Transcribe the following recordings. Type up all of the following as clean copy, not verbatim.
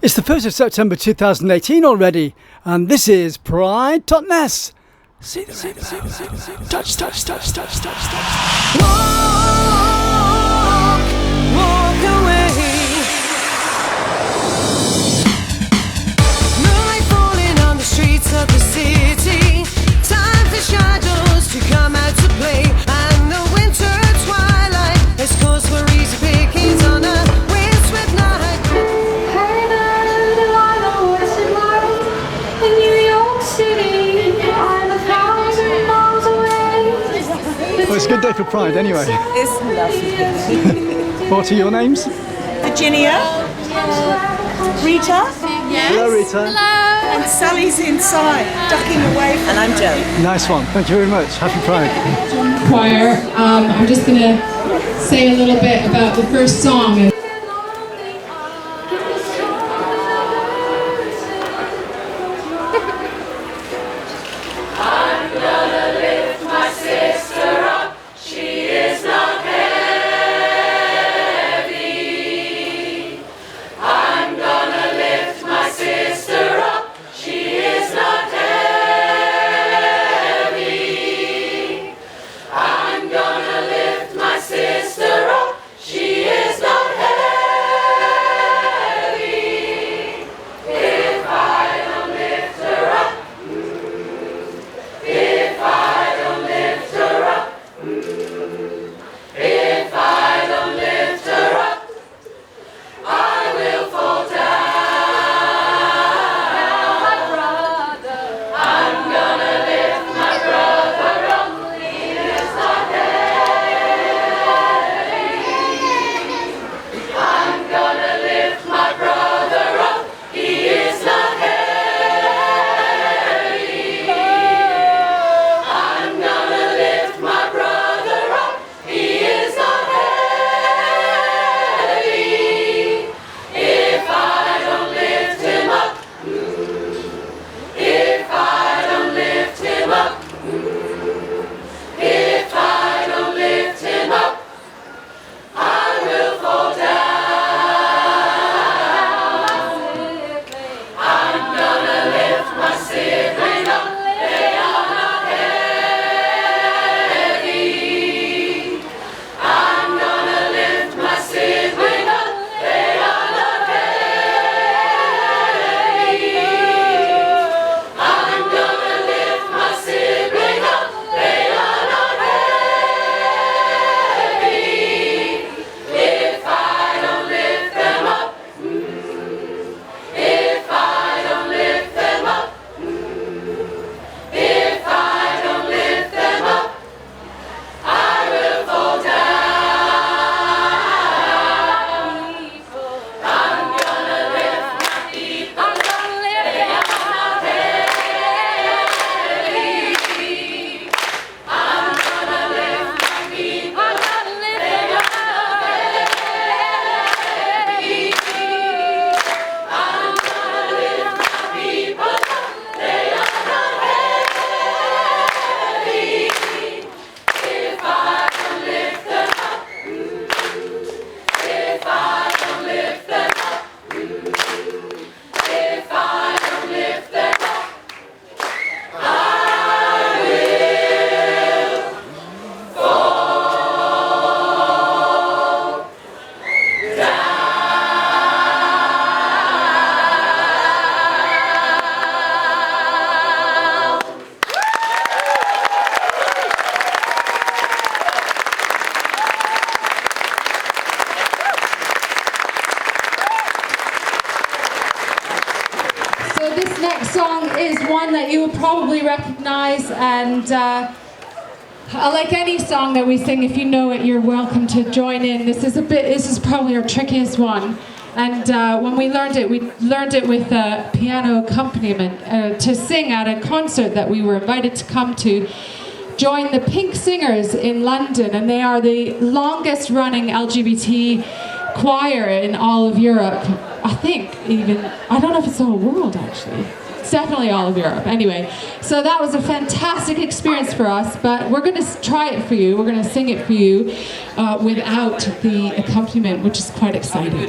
It's the 1st of September 2018 already, and this is Pride Totnes. See the rainbow. Touch, touch, touch, touch, touch, touch. Walk away. Moonlight falling on the streets of the city. Time for shadows to come out to play. And the winter twilight is cause for easy pickings on a windswept night. Well, it's a good day for Pride anyway. It's lovely. What are your names? Virginia, Rita, Hello, Rita. and Sally's inside, ducking away. And I'm Joe. Nice one. Thank you very much. Happy Pride. Choir. I'm just going to say a little bit about the first song. This next song is one that you will probably recognize, and like any song that we sing, if you know it, you're welcome to join in. This is probably our trickiest one, and when we learned it with a piano accompaniment to sing at a concert that we were invited to come to. Join the Pink Singers in London, and they are the longest running LGBT choir in all of Europe. I think even, I don't know if it's the whole world actually. It's definitely all of Europe. Anyway, so that was a fantastic experience for us, but we're going to try it for you. We're going to sing it for you without the accompaniment, which is quite exciting.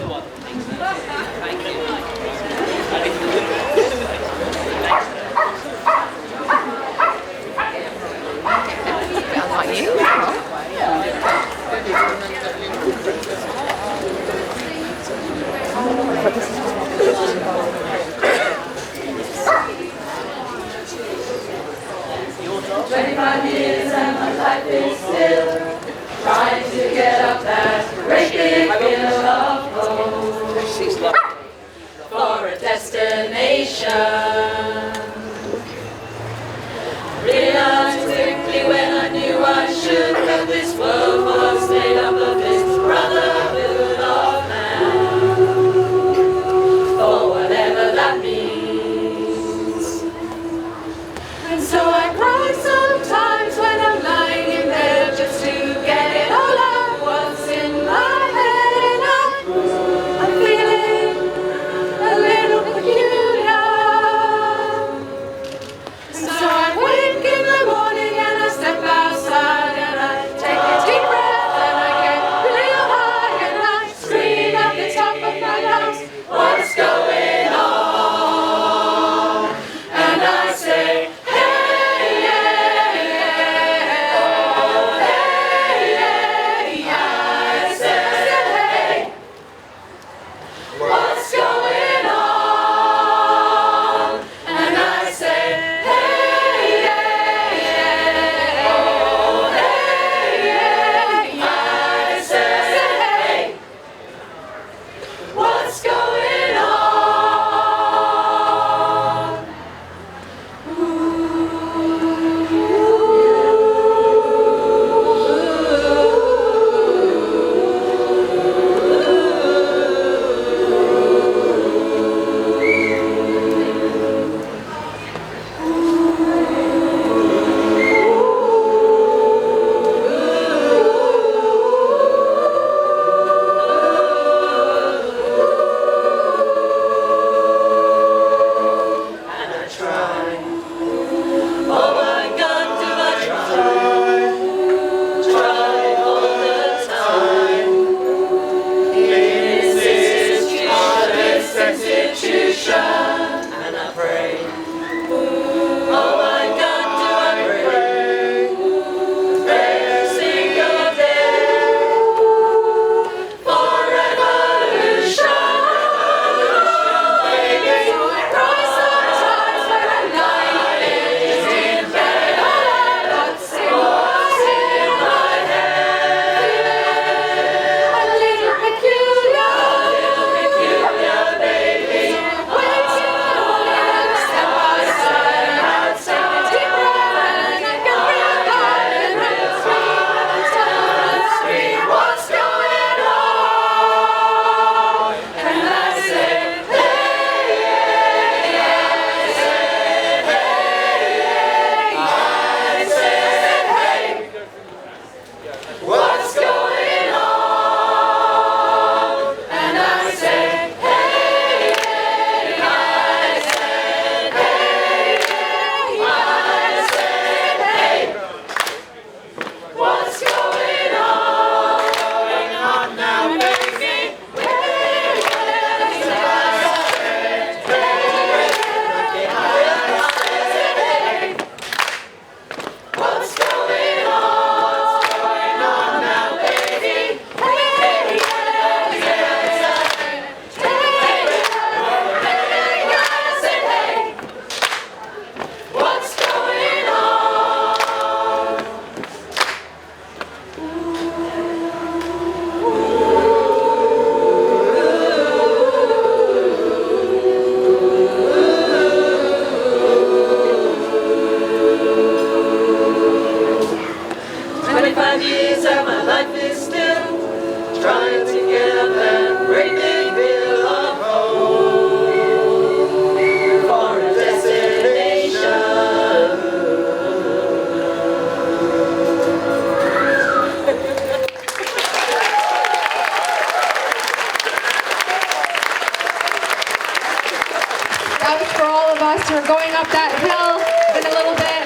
That was for all of us who are going up that hill in a little bit.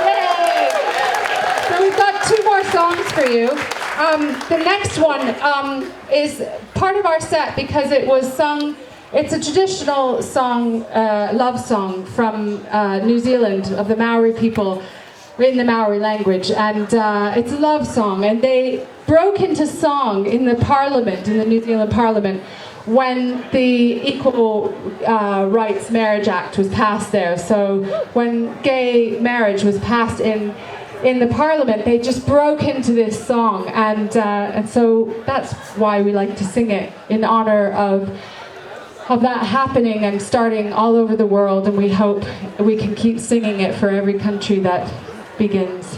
Yay! So we've got 2 more songs for you. The next one is part of our set because it was sung. It's a traditional song, love song from New Zealand of the Maori people in the Maori language, and it's a love song. And they broke into song in the Parliament, in the New Zealand Parliament, when the Equal Rights Marriage Act was passed there. So when gay marriage was passed in the Parliament, they just broke into this song, and so that's why we like to sing it in honor of that happening and starting all over the world, and we hope we can keep singing it for every country that begins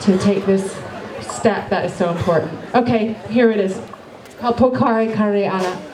to take this step that is so important. Okay, here it is. It's called Pokare Kare Ana.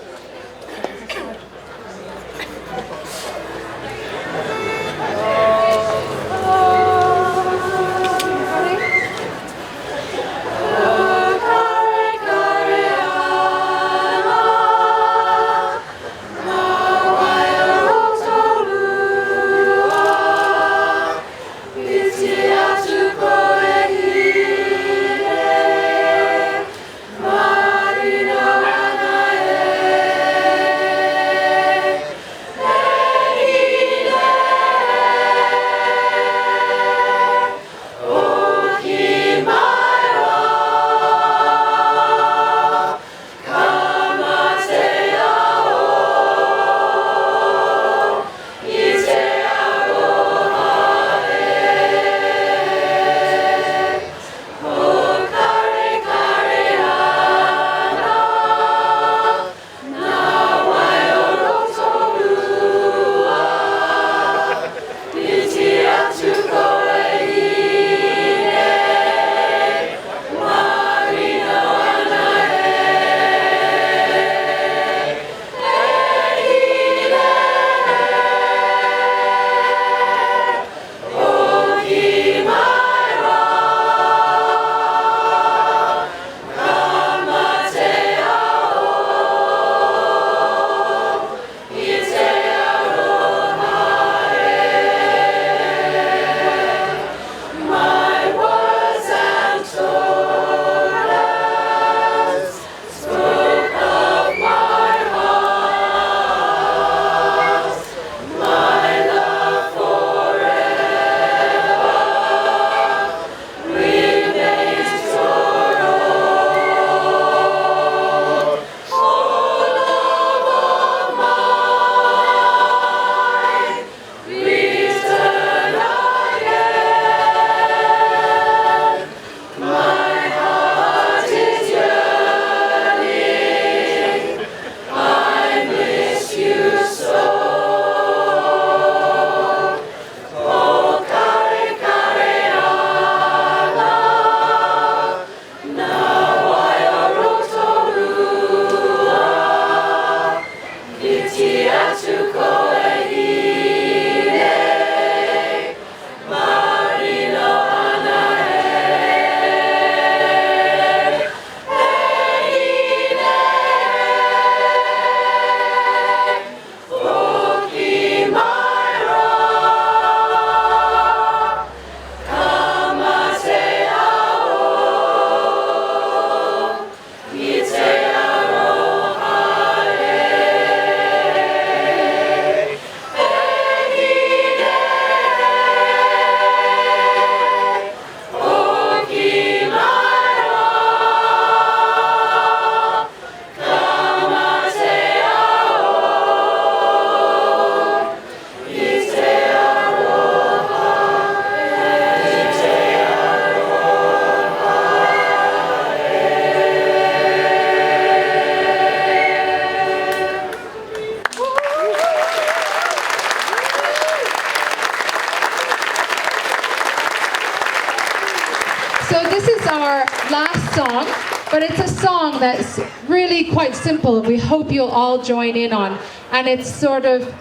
song, but it's a song that's really quite simple and we hope you'll all join in on. And it's sort of,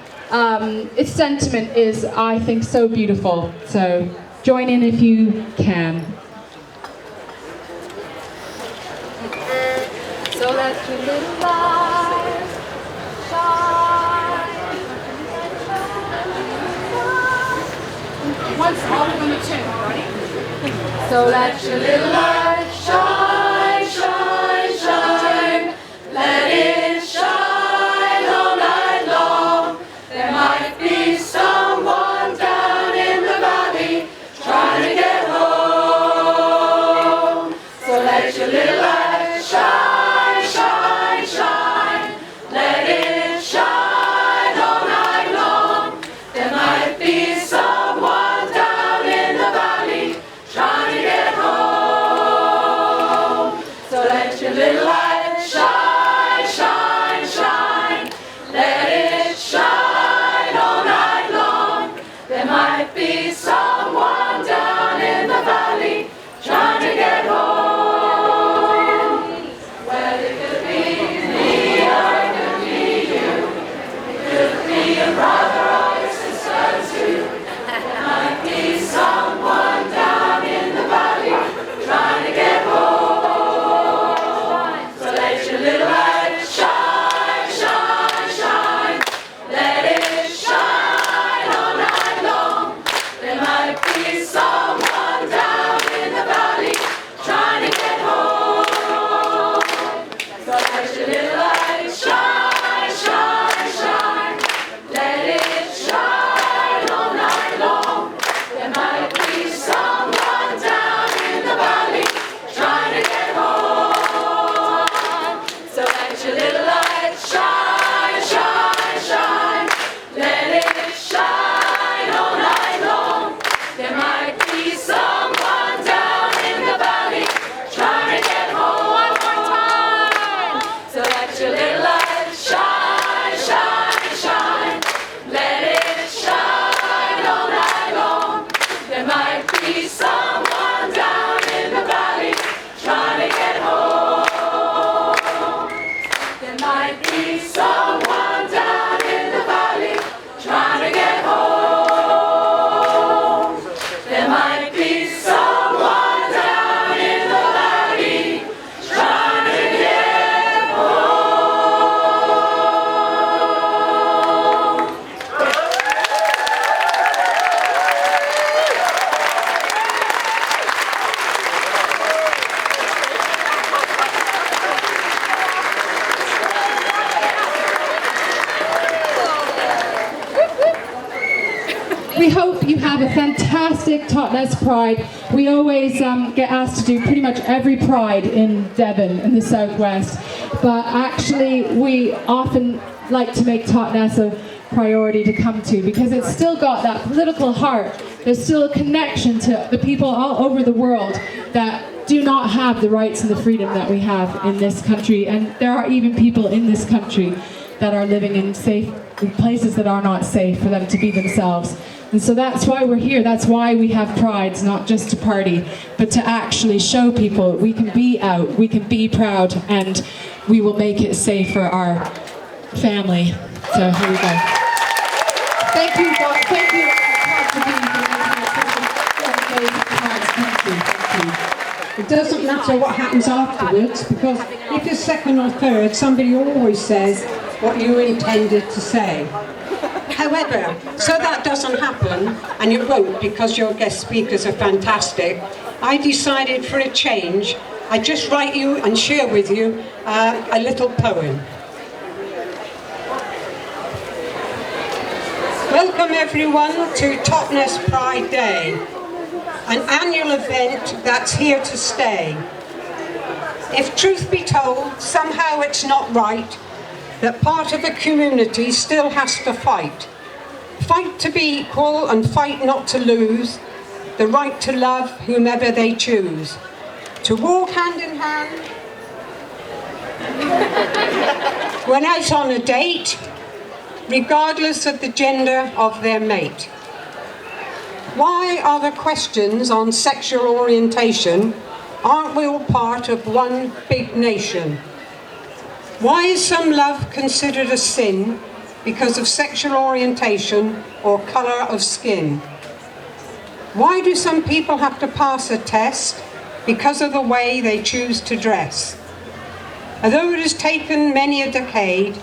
its sentiment is, I think, so beautiful. So join in if you can. So let your little light shine. once, all of them a tune. Ready? So let your little light shine, shine, shine. Let it shine all night long. There might be someone down in the valley trying to get home. So let your little light shine, shine, shine. Let it shine all night long. There might be someone down in the valley trying to get home. So let your little light shine, shine, shine. Let it shine all night long. There might be someone down in the valley trying to get home. Well, it could be me or it could be you. It could be a brother or a sister too. There might be someone down in the valley trying to get home. So let your little light shine, shine, shine. Let it shine all night long. There might be someone down in the valley trying to get home. So let your little light shine, shine, shine. Let it shine all night long. There might be someone down in the valley trying to get home. So let your little light shine, shine, shine. Let it shine all night long. There might be someone down in the valley trying to get home. One more time. So let your little light shine, shine, shine. Let it shine all night long. There might be someone down in the valley trying to get home. There might be someone down in the valley trying to get home. There might be someone down in the valley trying to get home. We hope you have a fantastic Totnes Pride. We always get asked to do pretty much every Pride in Devon in the southwest, but actually we often like to make Totnes a priority to come to because it's still got that political heart. There's still a connection to the people all over the world that do not have the rights and the freedom that we have in this country, and there are even people in this country that are living in places that are not safe for them to be themselves. And so that's why we're here. That's why we have prides, not just to party, but to actually show people we can be out, we can be proud, and we will make it safe for our family. So here we go. Thank you, God. Thank you. It doesn't matter what happens afterwards, because if you're second or third, somebody always says what you intended to say. However, so that doesn't happen, and it won't because your guest speakers are fantastic, I decided for a change, I'd just write you and share with you a little poem. Welcome everyone to Totnes Pride Day, an annual event that's here to stay. If truth be told, somehow it's not right that part of a community still has to fight. Fight to be equal and fight not to lose the right to love whomever they choose. To walk hand in hand when out on a date, regardless of the gender of their mate. Why are the questions on sexual orientation? Aren't we all part of one big nation? Why is some love considered a sin because of sexual orientation or colour of skin? Why do some people have to pass a test because of the way they choose to dress? Although it has taken many a decade,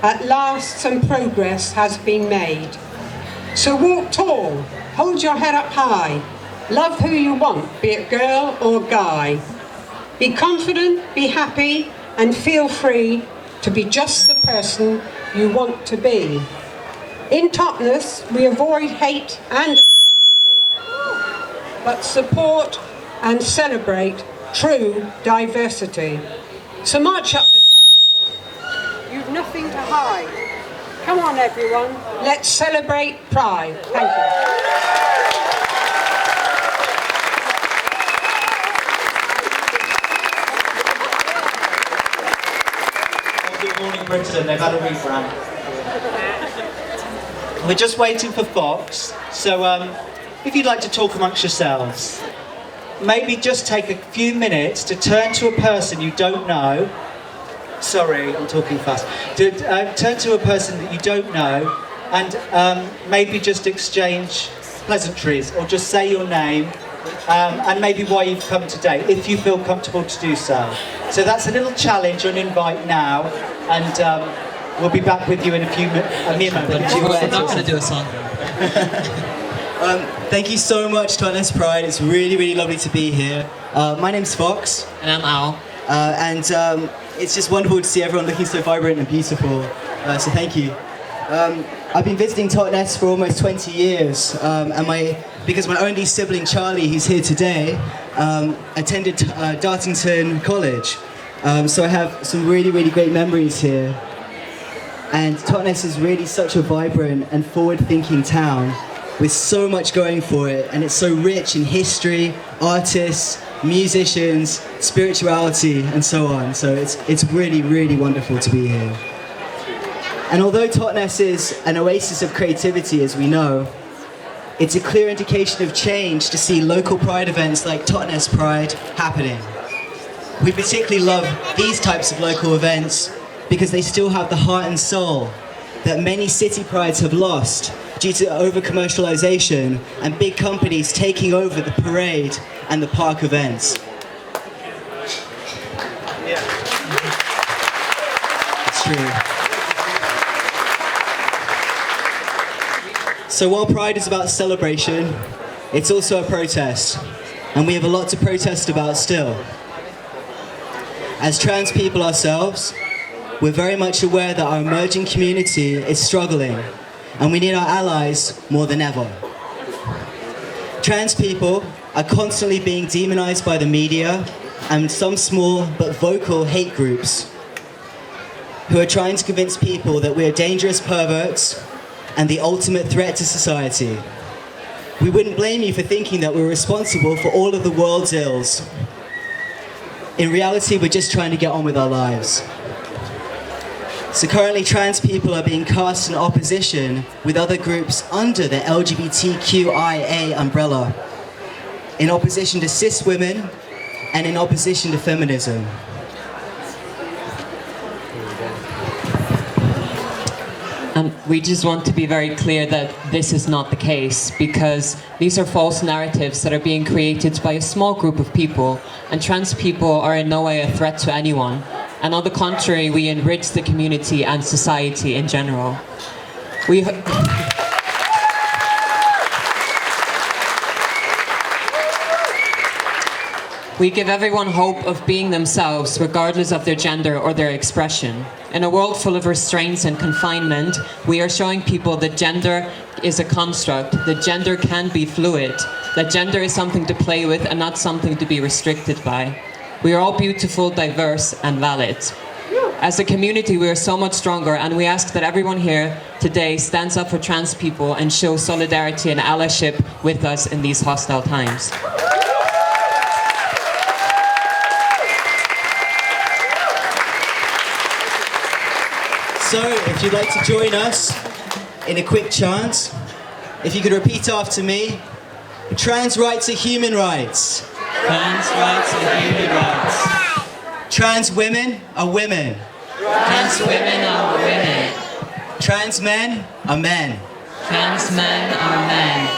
at last some progress has been made. So walk tall, hold your head up high, love who you want, be it girl or guy. Be confident, be happy, and feel free to be just the person you want to be. In Totnes, we avoid hate and adversity, but support and celebrate true diversity. So march up the town. You've nothing to hide. Come on, everyone. Let's celebrate Pride. Thank you. Good morning, Britain. They've had a rebrand. We're just waiting for Fox. So, if you'd like to talk amongst yourselves, maybe just take a few minutes to turn to a person you don't know. Sorry, I'm talking fast. Turn to a person that you don't know and maybe just exchange pleasantries or just say your name and maybe why you've come today, if you feel comfortable to do so. So that's a little challenge on invite now, and we'll be back with you in a moment. I'm not going to do a song. Thank you so much, Totnes Pride. It's really, really lovely to be here. My name's Fox. And I'm Al. And it's just wonderful to see everyone looking so vibrant and beautiful. So thank you. I've been visiting Totnes for almost 20 years, because my only sibling, Charlie, who's here today, attended Dartington College. So I have some really, really great memories here. And Totnes is really such a vibrant and forward-thinking town with so much going for it, and it's so rich in history, artists, musicians, spirituality, and so on. So it's really, really wonderful to be here. And although Totnes is an oasis of creativity, as we know, it's a clear indication of change to see local pride events like Totnes Pride happening. We particularly love these types of local events because they still have the heart and soul that many city prides have lost due to over-commercialization and big companies taking over the parade and the park events. It's true. So while Pride is about celebration, it's also a protest, and we have a lot to protest about still. As trans people ourselves, we're very much aware that our emerging community is struggling, and we need our allies more than ever. Trans people are constantly being demonized by the media and some small but vocal hate groups who are trying to convince people that we are dangerous perverts and the ultimate threat to society. We wouldn't blame you for thinking that we're responsible for all of the world's ills. In reality, we're just trying to get on with our lives. So currently, trans people are being cast in opposition with other groups under the LGBTQIA umbrella, in opposition to cis women and in opposition to feminism. And we just want to be very clear that this is not the case, because these are false narratives that are being created by a small group of people, and trans people are in no way a threat to anyone. And on the contrary, we enrich the community and society in general. We give everyone hope of being themselves, regardless of their gender or their expression. In a world full of restraints and confinement, we are showing people that gender is a construct, that gender can be fluid, that gender is something to play with and not something to be restricted by. We are all beautiful, diverse, and valid. As a community, we are so much stronger, and we ask that everyone here today stands up for trans people and shows solidarity and allyship with us in these hostile times. So, if you'd like to join us in a quick chant, if you could repeat after me: trans rights are human rights. Trans rights are human rights. Trans women are women. Trans women are women. Trans men are men. Trans men are men.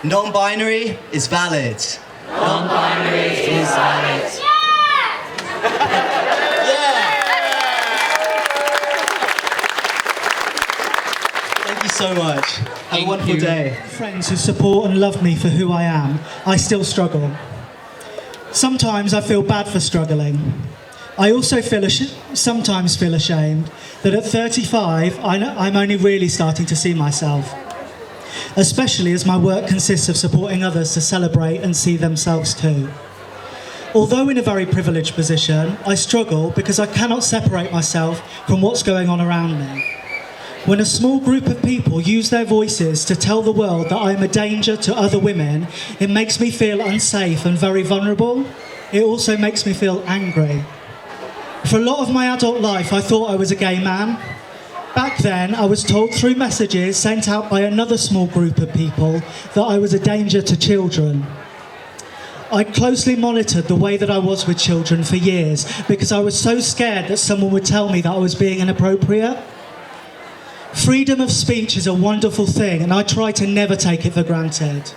Non-binary is valid. Non-binary is valid. Thank you so so much. Have a wonderful day. Friends who support and love me for who I am, I still struggle. Sometimes I feel bad for struggling. I also sometimes feel ashamed that at 35, I'm only really starting to see myself. Especially as my work consists of supporting others to celebrate and see themselves too. Although in a very privileged position, I struggle because I cannot separate myself from what's going on around me. When a small group of people use their voices to tell the world that I am a danger to other women, it makes me feel unsafe and very vulnerable. It also makes me feel angry. For a lot of my adult life, I thought I was a gay man. Back then, I was told through messages sent out by another small group of people that I was a danger to children. I closely monitored the way that I was with children for years because I was so scared that someone would tell me that I was being inappropriate. Freedom of speech is a wonderful thing, and I try to never take it for granted.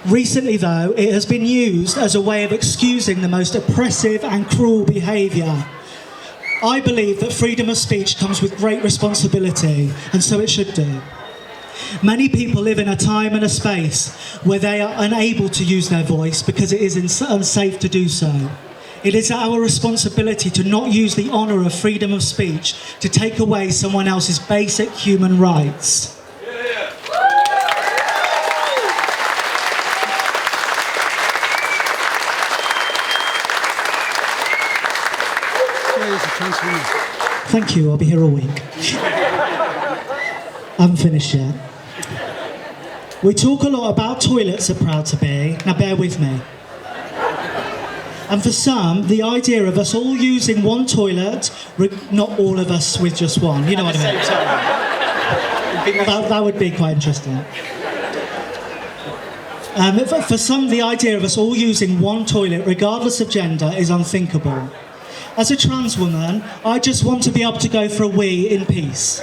Recently, though, it has been used as a way of excusing the most oppressive and cruel behaviour. I believe that freedom of speech comes with great responsibility, and so it should do. Many people live in a time and a space where they are unable to use their voice because it is unsafe to do so. It is our responsibility to not use the honour of freedom of speech to take away someone else's basic human rights. Thank you, I'll be here all week. I haven't finished yet. We talk a lot about toilets at Proud to Be, now bear with me. And for some, the idea of us all using one toilet, not all of us with just one, you know what I mean? That would be quite interesting. For some, the idea of us all using one toilet, regardless of gender, is unthinkable. As a trans woman, I just want to be able to go for a wee in peace.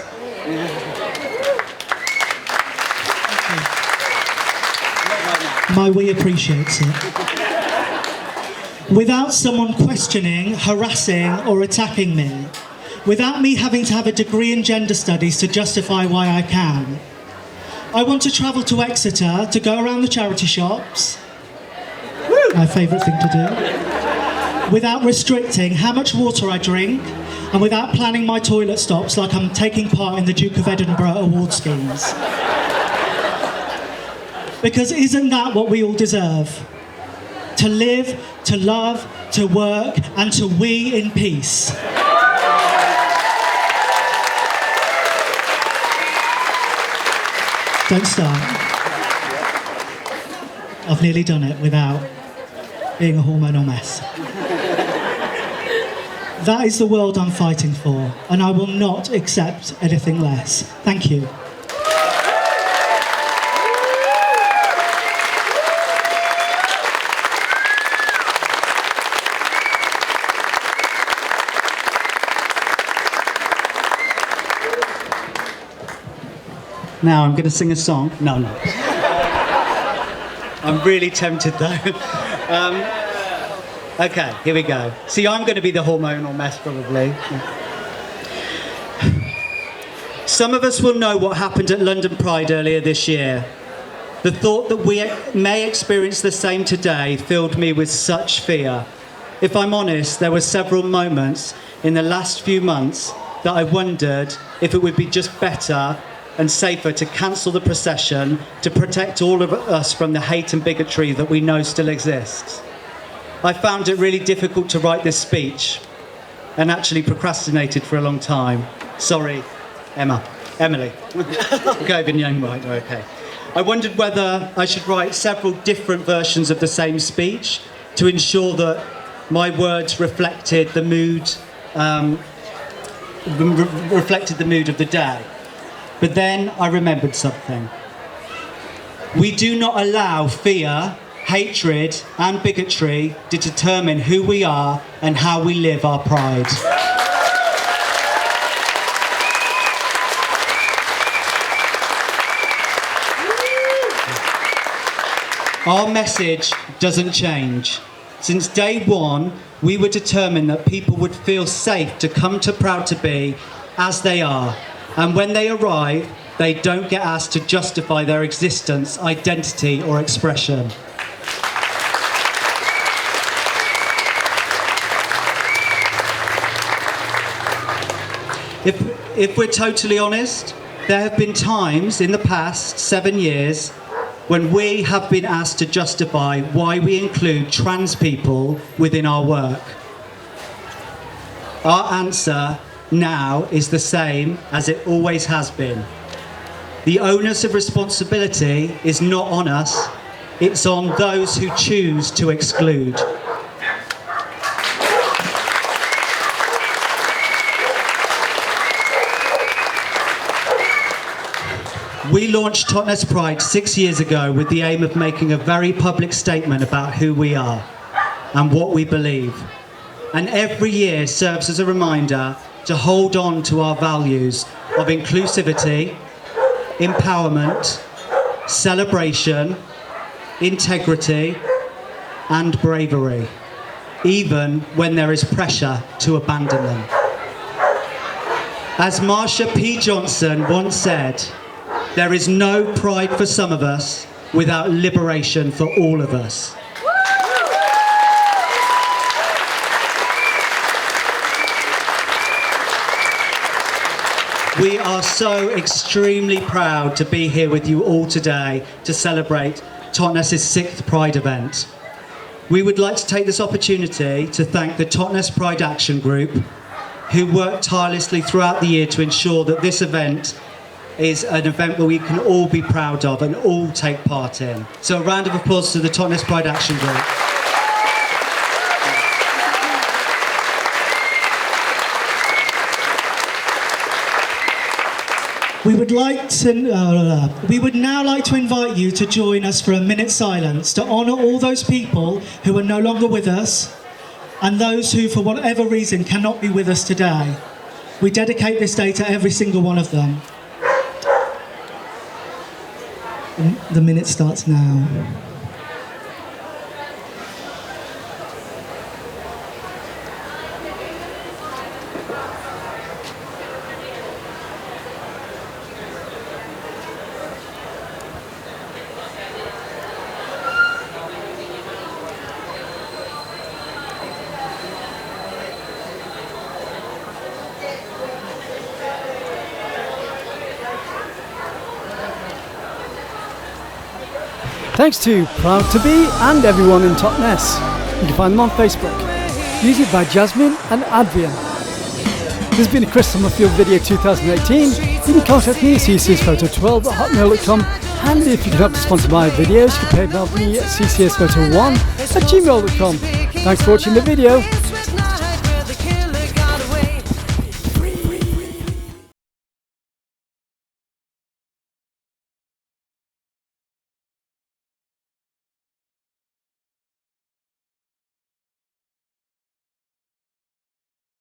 My wee appreciates it. Without someone questioning, harassing or attacking me. Without me having to have a degree in gender studies to justify why I can. I want to travel to Exeter to go around the charity shops. My favourite thing to do. Without restricting how much water I drink, and without planning my toilet stops like I'm taking part in the Duke of Edinburgh award schemes. Because isn't that what we all deserve? To live, to love, to work, and to wee in peace. Don't start. I've nearly done it without being a hormonal mess. That is the world I'm fighting for, and I will not accept anything less. Thank you. Now I'm going to sing a song. No. I'm really tempted though. Okay, here we go. See, I'm going to be the hormonal mess probably. Some of us will know what happened at London Pride earlier this year. The thought that we may experience the same today filled me with such fear. If I'm honest, there were several moments in the last few months that I wondered if it would be just better and safer to cancel the procession to protect all of us from the hate and bigotry that we know still exists. I found it really difficult to write this speech and actually procrastinated for a long time. Sorry, Emily. Okay, right, okay. I wondered whether I should write several different versions of the same speech to ensure that my words reflected the mood of the day. But then I remembered something. We do not allow fear, hatred and bigotry to determine who we are and how we live our pride. Our message doesn't change. Since day one, we were determined that people would feel safe to come to Proud to Be as they are. And when they arrive, They don't get asked to justify their existence, identity, or expression. If we're totally honest, there have been times in the past 7 years when we have been asked to justify why we include trans people within our work. Our answer now is the same as it always has been. The onus of responsibility is not on us, it's on those who choose to exclude. We launched Totnes Pride 6 years ago with the aim of making a very public statement about who we are and what we believe. And every year serves as a reminder to hold on to our values of inclusivity, empowerment, celebration, integrity, and bravery, even when there is pressure to abandon them. As Marsha P. Johnson once said, there is no pride for some of us without liberation for all of us. We are so extremely proud to be here with you all today to celebrate Totnes' 6th Pride event. We would like to take this opportunity to thank the Totnes Pride Action Group, who worked tirelessly throughout the year to ensure that this event is an event where we can all be proud of and all take part in. So a round of applause to the Totnes Pride Action Group. We would now like to invite you to join us for a minute's silence to honour all those people who are no longer with us and those who, for whatever reason, cannot be with us today. We dedicate this day to every single one of them. The minute starts now. Thanks to Proud to Be and everyone in Totnes. You can find them on Facebook. Music by Jasmine and Adrian. This has been a Chris Summerfield video 2018. You can contact me at ccsPhoto12@hotmail.com, and if you can help to sponsor my videos, you can pay me at ccsPhoto1@gmail.com. Thanks for watching the video.